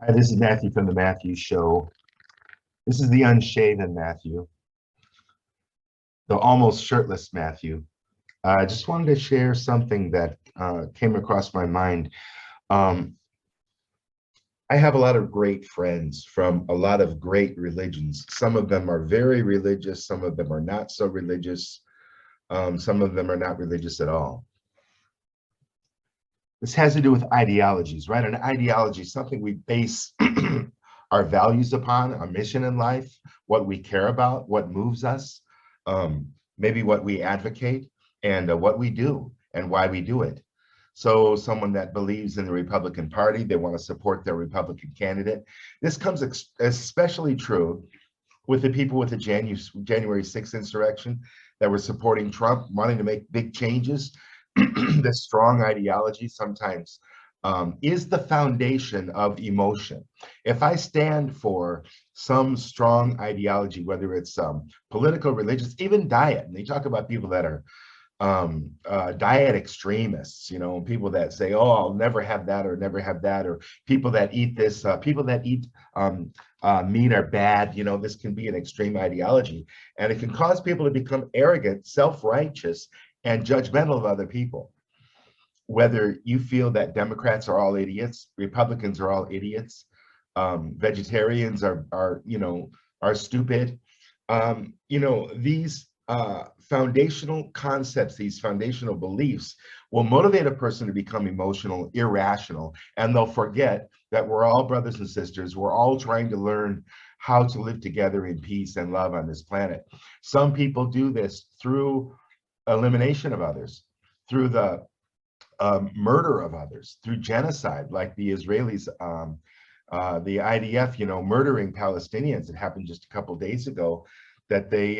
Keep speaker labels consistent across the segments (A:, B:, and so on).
A: Hi, this is Matthew from the Matthew Show. This is the unshaven Matthew, the almost shirtless Matthew. I just wanted to share something that came across my mind. Um, I have a lot of great friends from a lot of great religions. Some of them are very religious, some of them are not so religious, some of them are not religious at all. This has to do with ideologies, right? An ideology is something we base our values upon, our mission in life, what we care about, what moves us, maybe what we advocate, and what we do and why we do it. So someone that believes in the Republican Party, they want to support their Republican candidate. This comes especially true with the people with the January 6th insurrection that were supporting Trump, wanting to make big changes. The strong ideology sometimes is the foundation of emotion. If I stand for some strong ideology, whether it's political, religious, even diet, and they talk about people that are diet extremists, you know, people that say, oh, I'll never have that or never have that, or people that eat this, people that eat meat are bad, you know, this can be an extreme ideology, and it can cause people to become arrogant, self-righteous, and judgmental of other people. Whether you feel that Democrats are all idiots, Republicans are all idiots, vegetarians are you know, are stupid. You know, these foundational concepts, these foundational beliefs will motivate a person to become emotional, irrational, and they'll forget that we're all brothers and sisters. We're all trying to learn how to live together in peace and love on this planet. Some people do this through elimination of others, through the murder of others, through genocide, like the Israelis, the IDF, you know, murdering Palestinians. It happened just a couple of days ago that they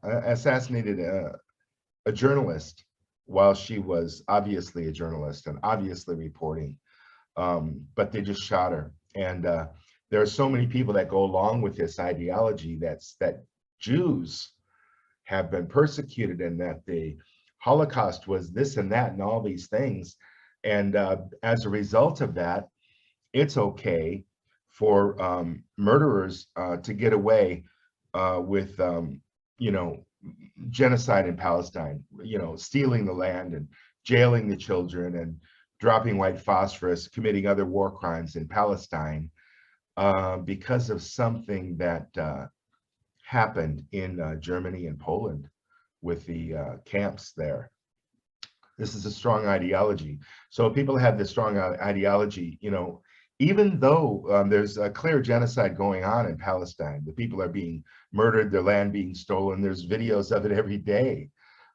A: assassinated a journalist while she was obviously a journalist and obviously reporting, but they just shot her. And there are so many people that go along with this ideology that Jews have been persecuted and that the Holocaust was this and that and all these things. And as a result of that, it's okay for murderers to get away with, you know, genocide in Palestine, you know, stealing the land and jailing the children and dropping white phosphorus, committing other war crimes in Palestine because of something that happened in Germany and Poland with the camps there. This is a strong ideology. So people have this strong ideology, you know, even though there's a clear genocide going on in Palestine, the people are being murdered, their land being stolen, there's videos of it every day.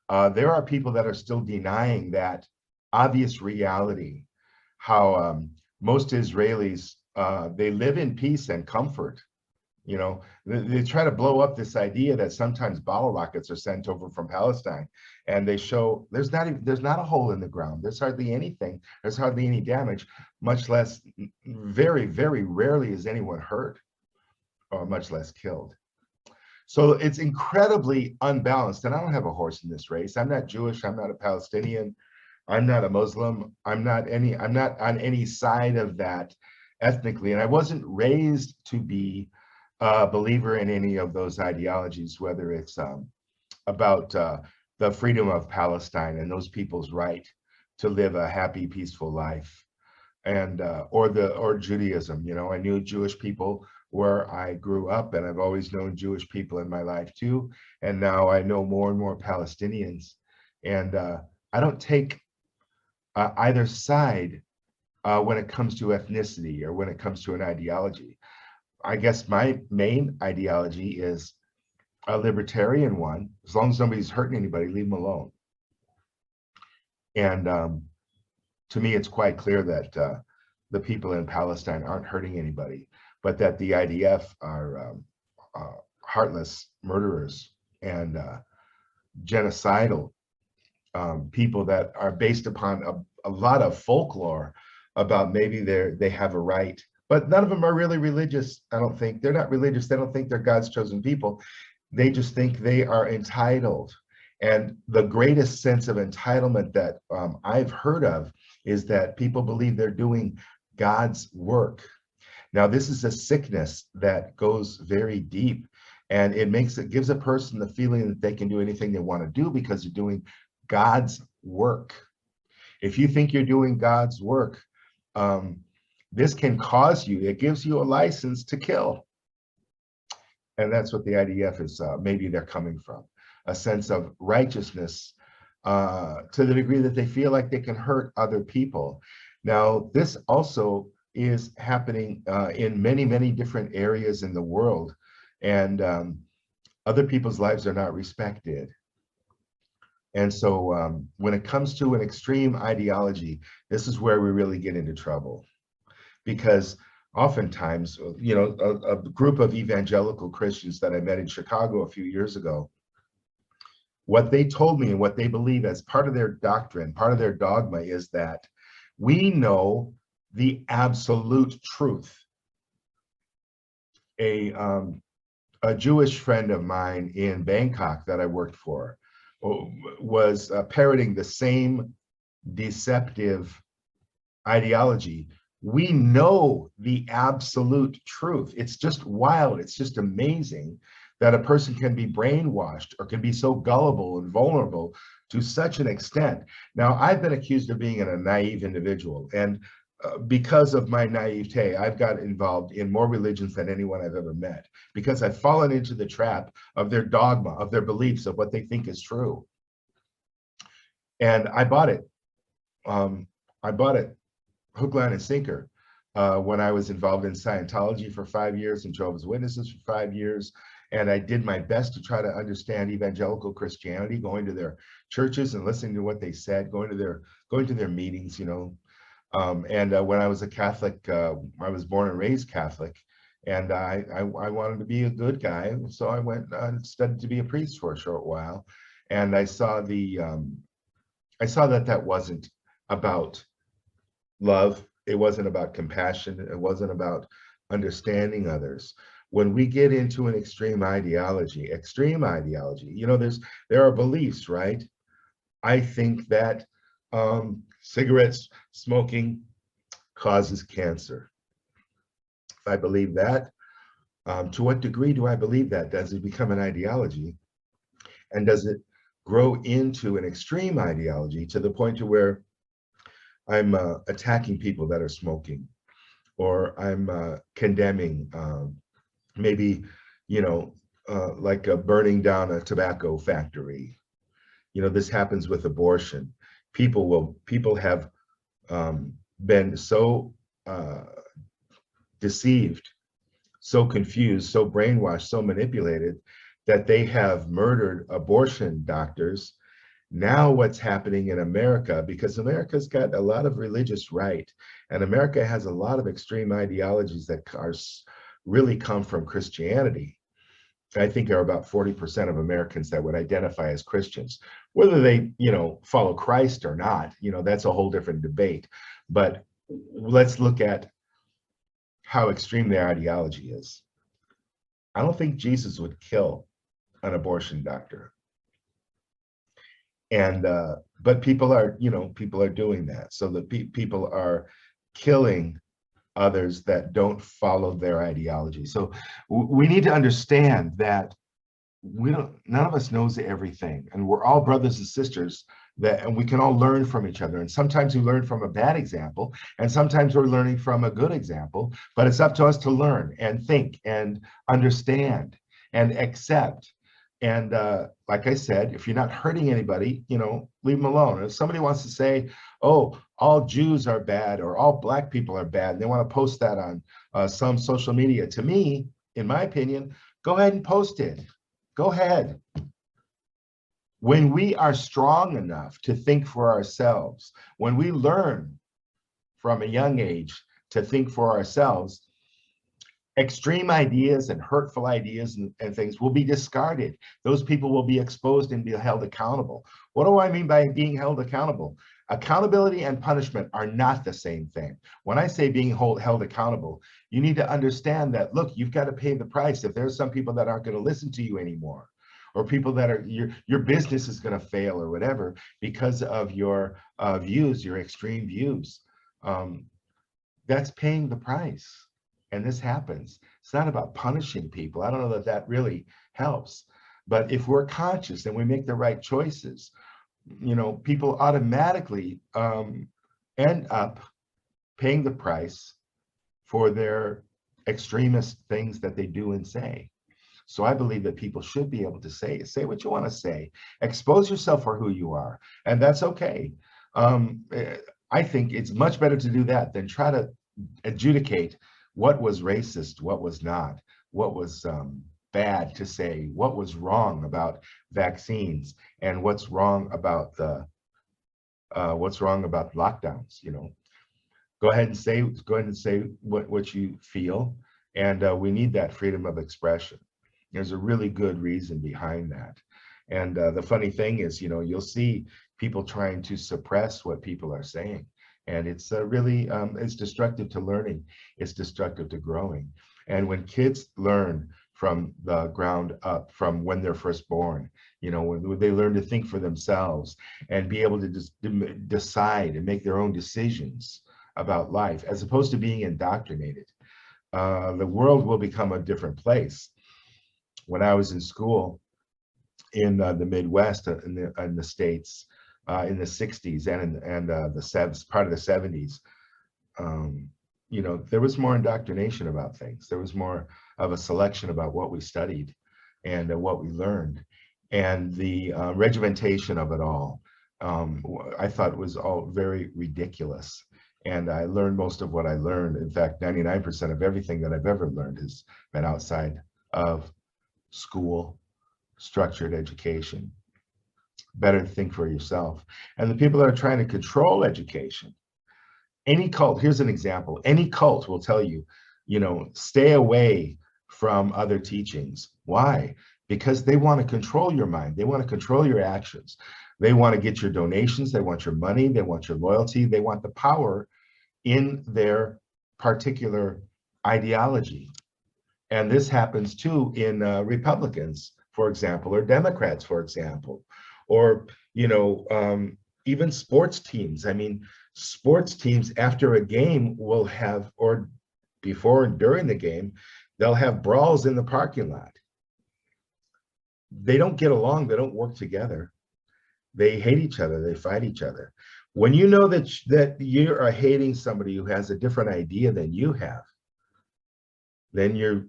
A: There are people that are still denying that obvious reality, how most Israelis, they live in peace and comfort. You know, they try to blow up this idea that sometimes bottle rockets are sent over from Palestine, and they show there's not a hole in the ground. There's hardly anything. There's hardly any damage, much less, very, very rarely is anyone hurt, or much less killed. So it's incredibly unbalanced. And I don't have a horse in this race. I'm not Jewish. I'm not a Palestinian. I'm not a Muslim. I'm not on any side of that ethnically. And I wasn't raised to be a believer in any of those ideologies, whether it's about the freedom of Palestine and those people's right to live a happy, peaceful life, and or Judaism. You know, I knew Jewish people where I grew up, and I've always known Jewish people in my life too. And now I know more and more Palestinians, and I don't take either side when it comes to ethnicity or when it comes to an ideology. I guess my main ideology is a libertarian one. As long as nobody's hurting anybody, leave them alone. And to me, it's quite clear that the people in Palestine aren't hurting anybody, but that the IDF are heartless murderers and genocidal people that are based upon a lot of folklore about maybe they have a right. But none of them are really religious, I don't think. They're not religious. They don't think they're God's chosen people. They just think they are entitled. And the greatest sense of entitlement that I've heard of is that people believe they're doing God's work. Now, this is a sickness that goes very deep, and it gives a person the feeling that they can do anything they want to do because they're doing God's work. If you think you're doing God's work, um, this can cause you, it gives you a license to kill. And that's what the IDF is, maybe they're coming from, a sense of righteousness to the degree that they feel like they can hurt other people. Now, this also is happening in many, many different areas in the world, and other people's lives are not respected. And so when it comes to an extreme ideology, this is where we really get into trouble. Because oftentimes, you know, a group of evangelical Christians that I met in Chicago a few years ago, what they told me and what they believe as part of their doctrine, part of their dogma, is that we know the absolute truth. A Jewish friend of mine in Bangkok that I worked for was parroting the same deceptive ideology. We know the absolute truth. It's just wild. It's just amazing that a person can be brainwashed or can be so gullible and vulnerable to such an extent. Now, I've been accused of being a naive individual, and because of my naivete, I've got involved in more religions than anyone I've ever met, because I've fallen into the trap of their dogma, of their beliefs, of what they think is true. And I bought it. I bought it hook, line, and sinker when I was involved in Scientology for 5 years and Jehovah's Witnesses for 5 years. And I did my best to try to understand evangelical Christianity, going to their churches and listening to what they said, going to their meetings, you know. When I was a Catholic, I was born and raised Catholic, and I wanted to be a good guy, so I went and studied to be a priest for a short while, and I saw that wasn't about love. It wasn't about compassion. It wasn't about understanding others. When we get into an extreme ideology, you know, there are beliefs, right? I think that cigarettes smoking causes cancer. If I believe that, to what degree do I believe that? Does it become an ideology? And does it grow into an extreme ideology to the point to where I'm attacking people that are smoking, or I'm condemning maybe, you know, like burning down a tobacco factory. You know, this happens with abortion. People have been so deceived, so confused, so brainwashed, so manipulated that they have murdered abortion doctors. Now what's happening in America, because America's got a lot of religious right, and America has a lot of extreme ideologies that really come from Christianity. I think there are about 40% of Americans that would identify as Christians. Whether they, you know, follow Christ or not, you know, that's a whole different debate. But let's look at how extreme their ideology is. I don't think Jesus would kill an abortion doctor. And but people are, you know, people are doing that. So the people are killing others that don't follow their ideology. So we need to understand that none of us knows everything, and we're all brothers and sisters, and we can all learn from each other. And sometimes we learn from a bad example, and sometimes we're learning from a good example, but it's up to us to learn and think and understand and accept. And like I said, if you're not hurting anybody, you know, leave them alone. If somebody wants to say, oh, all Jews are bad or all Black people are bad, and they want to post that on some social media, to me, in my opinion, go ahead and post it. Go ahead. When we are strong enough to think for ourselves, when we learn from a young age to think for ourselves, extreme ideas and hurtful ideas and things will be discarded. Those people will be exposed and be held accountable. What do I mean by being held accountable? Accountability and punishment are not the same thing. When I say being held accountable, you need to understand that, look, you've got to pay the price. If there's some people that aren't going to listen to you anymore, or people that are, your business is going to fail or whatever because of your views, your extreme views. that's paying the price. And this happens. It's not about punishing people. I don't know that that really helps. But if we're conscious and we make the right choices, people automatically end up paying the price for their extremist things that they do and say. So I believe that people should be able to say what you want to say, expose yourself for who you are, and that's okay. I think it's much better to do that than try to adjudicate what was racist, what was not, what was bad to say, what was wrong about vaccines, and what's wrong about lockdowns. Go ahead and say what you feel, and we need that freedom of expression. There's a really good reason behind that. And the funny thing is, you'll see people trying to suppress what people are saying. And it's really, it's destructive to learning. It's destructive to growing. And when kids learn from the ground up, from when they're first born, when they learn to think for themselves and be able to just decide and make their own decisions about life, as opposed to being indoctrinated, the world will become a different place. When I was in school in the Midwest, in the States, in the 60s and the part of the 70s, there was more indoctrination about things. There was more of a selection about what we studied and what we learned. And the regimentation of it all, I thought was all very ridiculous. And I learned most of what I learned. In fact, 99% of everything that I've ever learned has been outside of school, structured education. Better think for yourself. And the people that are trying to control education, any cult, here's an example, any cult will tell you, stay away from other teachings. Why? Because they want to control your mind. They want to control your actions. They want to get your donations. They want your money. They want your loyalty. They want the power in their particular ideology. And this happens too in Republicans, for example, or Democrats, for example, or, even sports teams. I mean, sports teams after a game will have, or before and during the game, they'll have brawls in the parking lot. They don't get along. They don't work together. They hate each other. They fight each other. When you know that you are hating somebody who has a different idea than you have, then you're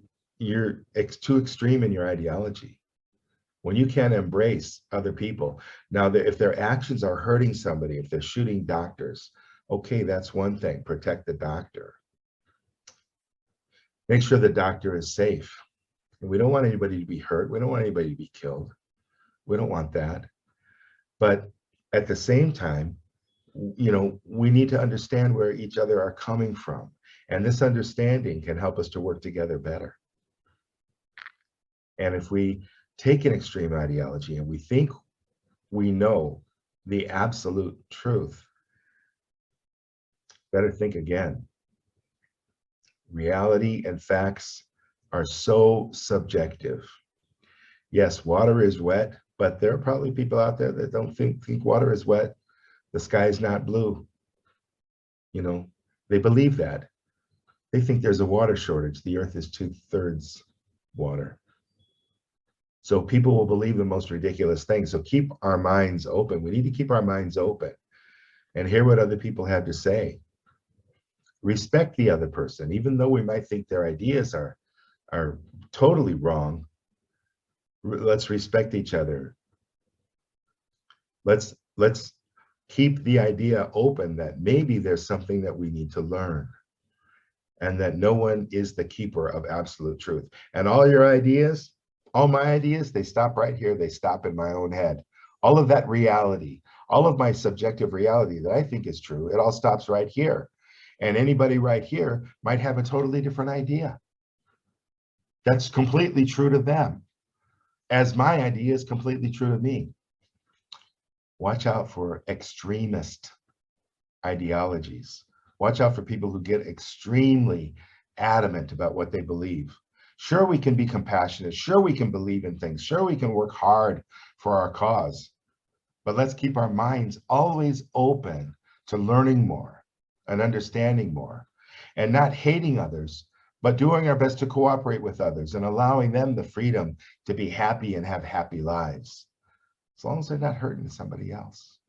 A: too extreme in your ideology. When you can't embrace other people. Now, if their actions are hurting somebody, if they're shooting doctors, okay, that's one thing. Protect the doctor. Make sure the doctor is safe. And we don't want anybody to be hurt. We don't want anybody to be killed. We don't want that. But at the same time, we need to understand where each other are coming from. And this understanding can help us to work together better. And if we take an extreme ideology and we think we know the absolute truth, better think again. Reality and facts are so subjective. Yes, water is wet, but there are probably people out there that don't think water is wet. The sky is not blue. They believe that. They think there's a water shortage. The earth is 2/3 water. So people will believe the most ridiculous things. So keep our minds open. We need to keep our minds open and hear what other people have to say. Respect the other person, even though we might think their ideas are totally wrong. Let's respect each other. Let's keep the idea open that maybe there's something that we need to learn, and that no one is the keeper of absolute truth. And all your ideas, all my ideas, they stop right here. They stop in my own head. All of that reality, all of my subjective reality that I think is true, it all stops right here. And anybody right here might have a totally different idea. That's completely true to them, as my idea is completely true to me. Watch out for extremist ideologies. Watch out for people who get extremely adamant about what they believe. Sure, we can be compassionate. Sure, we can believe in things. Sure, we can work hard for our cause. But let's keep our minds always open to learning more and understanding more. and not hating others, but doing our best to cooperate with others and allowing them the freedom to be happy and have happy lives, as long as they're not hurting somebody else.